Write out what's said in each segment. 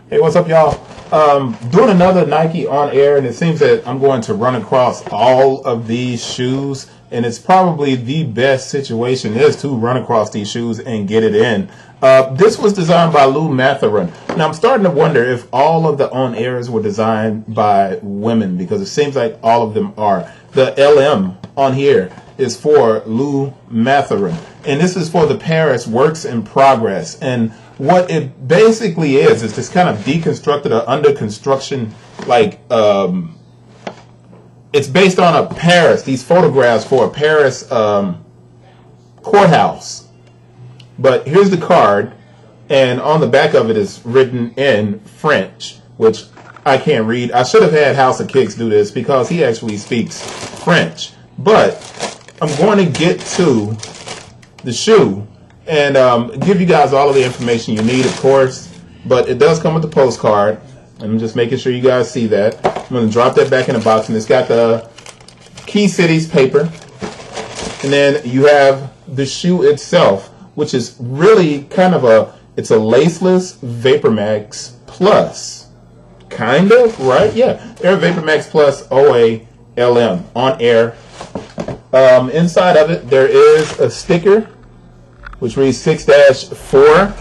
Hey, what's up, y'all? Doing another Nike on air, and it seems that I'm going to run across all of these shoes, and it's probably the best situation is to run across these shoes and get it in. This was designed by Lou Matheson. Now, I'm starting to wonder if all of the on airs were designed by women, because it seems like all of them are. The LM on here is for Lou Matheson, and this is for the Paris Works in Progress. And what it basically is this kind of deconstructed or under construction, like it's based on a Paris, these photographs for a Paris courthouse. But here's the card, and on the back of it is written in French, which I can't read. I should have had House of Kicks do this because he actually speaks French. But I'm going to get to the shoe and give you guys all of the information you need, of course. But it does come with the postcard. I'm just making sure you guys see that. I'm going to drop that back in the box, and it's got the Key Cities paper. And then you have the shoe itself, which is really kind of it's a laceless Vapormax Plus. Kind of, right? Yeah. Air Vapormax Plus OA LM on air. Inside of it, there is a sticker which reads 6-4,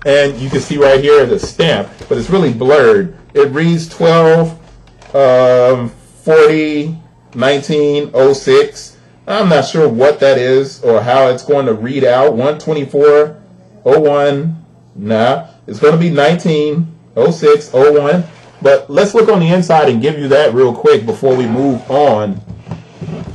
and you can see right here the stamp, but it's really blurred. It reads 12/40/1906. I'm not sure what that is or how it's going to read out. 1/24/01. Nah, it's going to be 19/06/01. But let's look on the inside and give you that real quick before we move on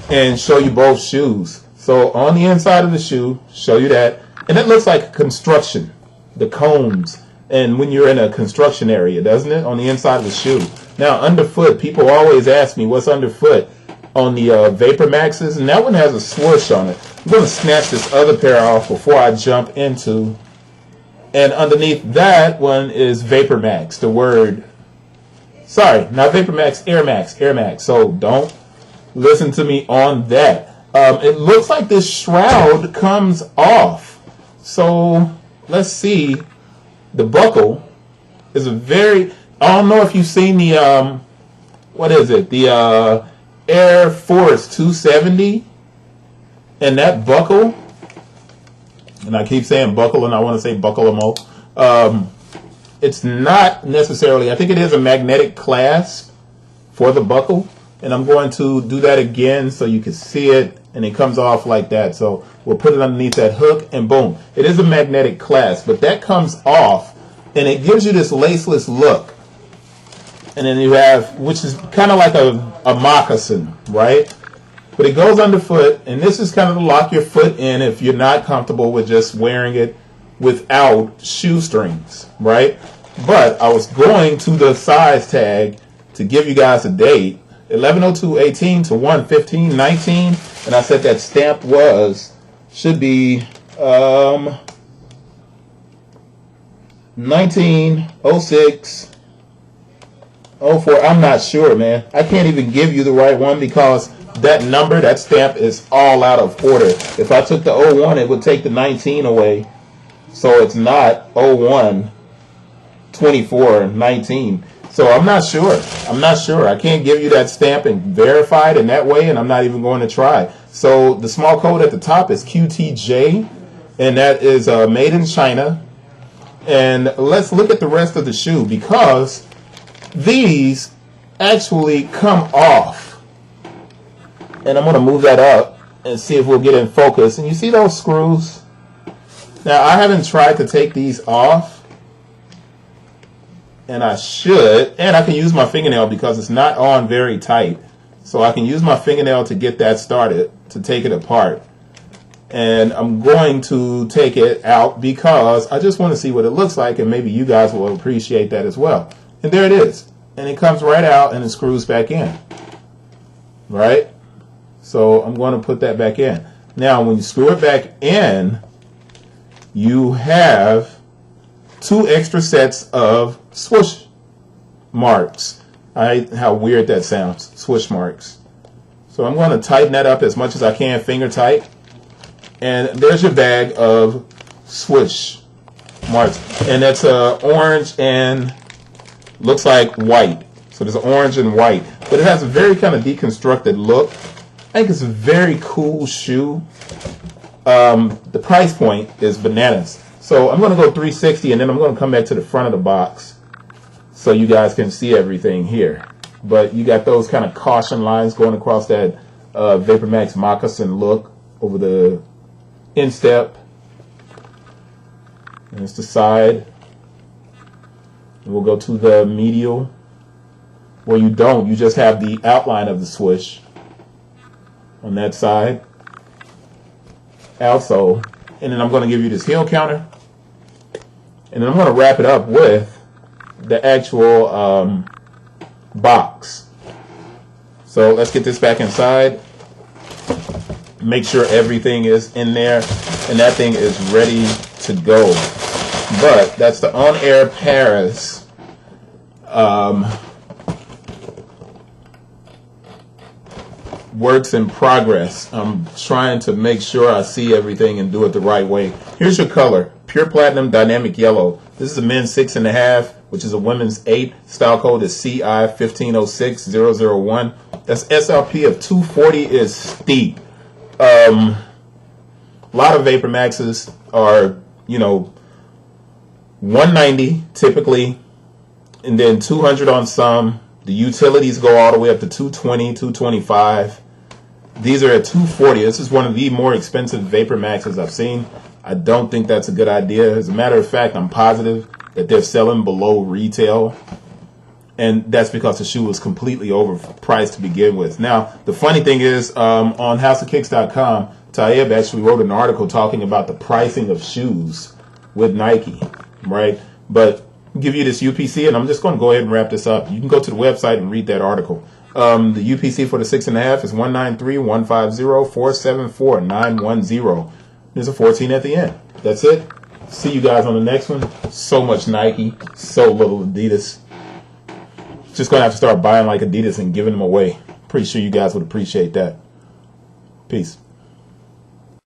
and show you both shoes. So on the inside of the shoe, show you that. And it looks like construction, the cones. And when you're in a construction area, doesn't it? On the inside of the shoe. Now, underfoot, people always ask me what's underfoot on the Vapormaxes. And that one has a swoosh on it. I'm going to snatch this other pair off before I jump into. And underneath that one is Vapormax, the word. Sorry, not Vapormax, Air Max, Air Max. So don't listen to me on that. It looks like this shroud comes off. So let's see. The buckle is a very, I don't know if you've seen the, what is it? The Air Force 270. And that buckle, and I keep saying buckle and I want to say buckle-a-mo. It's not necessarily, I think it is a magnetic clasp for the buckle. And I'm going to do that again so you can see it, and it comes off like that. So we'll put it underneath that hook, and boom. It is a magnetic clasp, but that comes off, and it gives you this laceless look. And then you have, which is kind of like a moccasin, right? But it goes underfoot, and this is kind of to lock your foot in if you're not comfortable with just wearing it without shoestrings, right? But I was going to the size tag to give you guys a date. 11/02/18 to 1/15/19, and I said that stamp should be 19/06/04. I'm not sure, man. I can't even give you the right one because that number, that stamp is all out of order. If I took the 01, it would take the 19 away, so it's not 01/24/19. So I'm not sure. I'm not sure. I can't give you that stamp and verify it in that way, and I'm not even going to try. So the small code at the top is QTJ, and that is made in China. And let's look at the rest of the shoe, because these actually come off. And I'm going to move that up and see if we'll get in focus. And you see those screws? Now, I haven't tried to take these off. And I should, and I can use my fingernail because it's not on very tight. So I can use my fingernail to get that started, to take it apart. And I'm going to take it out because I just want to see what it looks like, and maybe you guys will appreciate that as well. And there it is. And it comes right out and it screws back in. Right? So I'm going to put that back in. Now, when you screw it back in, you have 2 extra sets of swoosh marks. How weird that sounds. Swoosh marks. So I'm going to tighten that up as much as I can, finger tight. And there's your bag of swoosh marks. And that's orange and looks like white. So there's orange and white, but it has a very kind of deconstructed look. I think it's a very cool shoe. The price point is bananas. So I'm going to go 360, and then I'm going to come back to the front of the box so you guys can see everything here. But you got those kind of caution lines going across that Vapormax moccasin look over the instep. And it's the side. And we'll go to the medial, where you don't. You just have the outline of the swoosh on that side. Outsole. And then I'm going to give you this heel counter. And then I'm going to wrap it up with the actual box. So let's get this back inside. Make sure everything is in there. And that thing is ready to go. But that's the On Air Paris works in progress. I'm trying to make sure I see everything and do it the right way. Here's your color: pure platinum dynamic yellow. This is a men's 6.5, which is a women's 8. Style code is CI1506-001. That's SRP of $240. Is steep. A lot of Vapormaxes are, you know, $190 typically, and then $200 on some. The utilities go all the way up to $220, $225. These are at $240. This is one of the more expensive Vapormaxes I've seen. I don't think that's a good idea. As a matter of fact, I'm positive that they're selling below retail, and that's because the shoe was completely overpriced to begin with. Now, the funny thing is, on houseofkicks.com, Taib actually wrote an article talking about the pricing of shoes with Nike, right? But I'll give you this UPC, and I'm just going to go ahead and wrap this up. You can go to the website and read that article. The UPC for the 6.5 is 193-150-474-910. There's a 14 at the end. That's it. See you guys on the next one. So much Nike, so little Adidas. Just going to have to start buying like Adidas and giving them away. Pretty sure you guys would appreciate that. Peace.